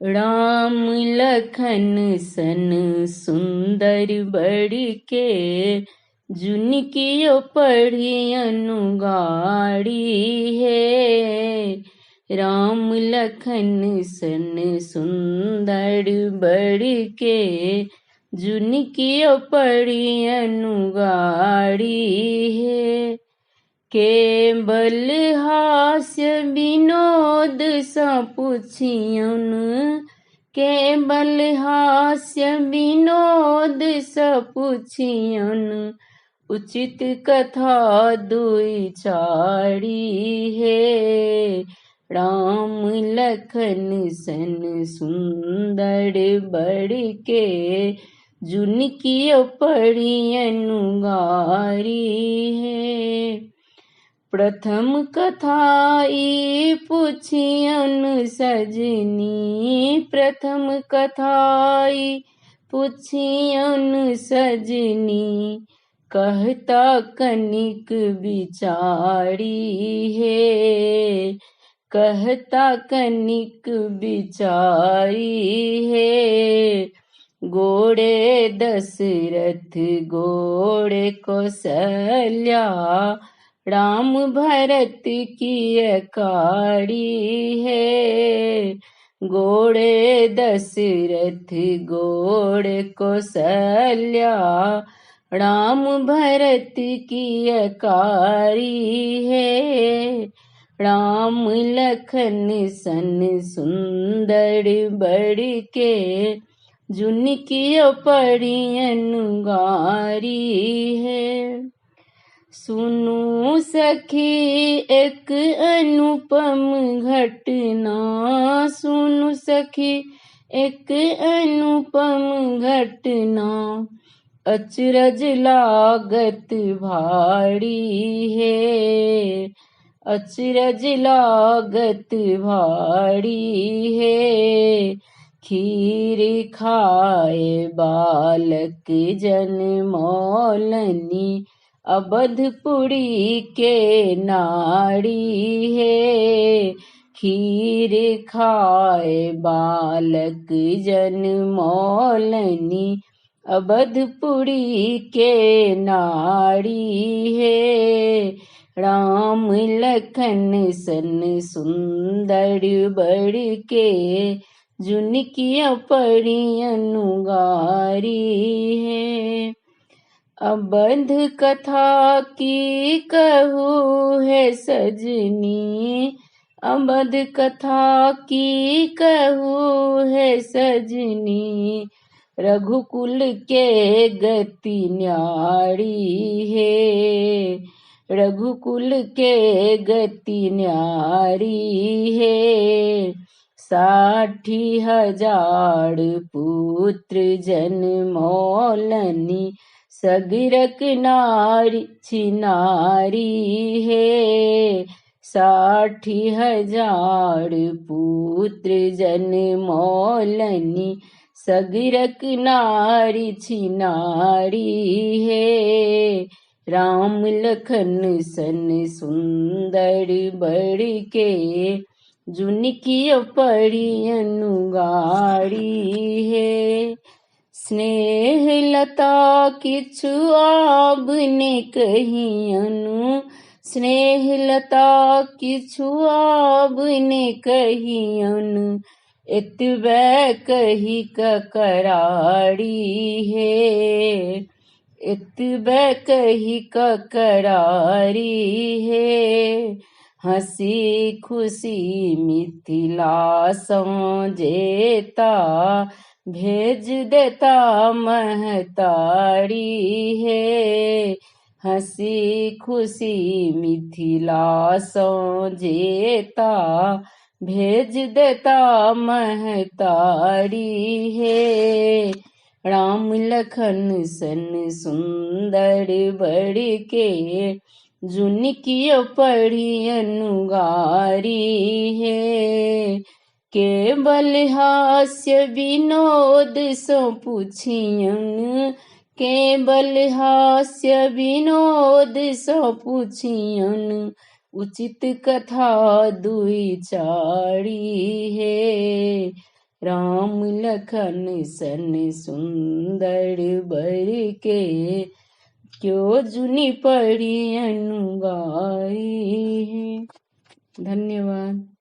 राम लखन सन सुंदर बड़के, जुनकियो पढ़ी अनुगाड़ी है। राम लखन सन सुंदर बड़के, जुनकियो पढ़ी अनुगाड़ी है। केवल हास्य विनोद सा पूछियन, केवल हास्य विनोद सा पूछियन, उचित कथा दुई चारी है। राम लखन सन सुंदर बड़के, जुनकियो पढ़ी अनुगारी है। प्रथम कथाई पूछियन सजनी, प्रथम कथाई पूछियन सजनी, कहता कनिक बिचारी है। कहता कनिक बिचारी है। गोड़े दशरथ गोड़े कौशल्या, राम भरत की अकाड़ी है। गोड़े दशरथ गोड़े कौशल्या, राम भरत की अकाड़ी है। राम लखन सन सुंदर बड़के, जुनकियो पढ़ी अनुगारी है। सुनु सखी एक अनुपम घटना, सुनु सखी एक अनुपम घटना, अचरज लागत भारी है। अचरज लागत भारी है। खीर खाए बालक जनमौलनी, अवधपुरी के नाड़ी है। खीर खाए बालक जनमौलनी, अवधपुरी के नाड़ी है। राम लखन सन सुंदर बड़के, जुनकियो पढ़ी अनुगारी है। अबध कथा की कहू है सजनी, अबध कथा की कहू है सजनी, रघुकुल के गति न्यारी है। रघुकुल के गति न्यारी है। 60,000 पुत्र जनमौलनी, सगिरक नारी छिनारी है। 60,000 पुत्र जनमौलनी, सगिरक नारी छिनारी है। राम लखन सन सुंदर बड़के, जुनकियो पढ़ी अनुगारी है। स्नेह लता किछु आपने कहियनु, स्नेह लता किछु आपने कहियनु, एतबे कही करारी है। एतबे कही करारी है। हंसी खुशी मिथिला समझेता, भेज देता महतारी है। हंसी खुशी मिथिला समझेता, भेज देता महतारी है। राम लखन सन सुंदर बड़के, जुनकियो पढ़ी अनुगारी है। केवल हास्य विनोद सो पूछियन, केवल हास्य विनोद सो पूछियन, उचित कथा दुई चारी है। राम लखन सन सुंदर बर के, क्यों जुनी पढ़ी अनुगाई। धन्यवाद।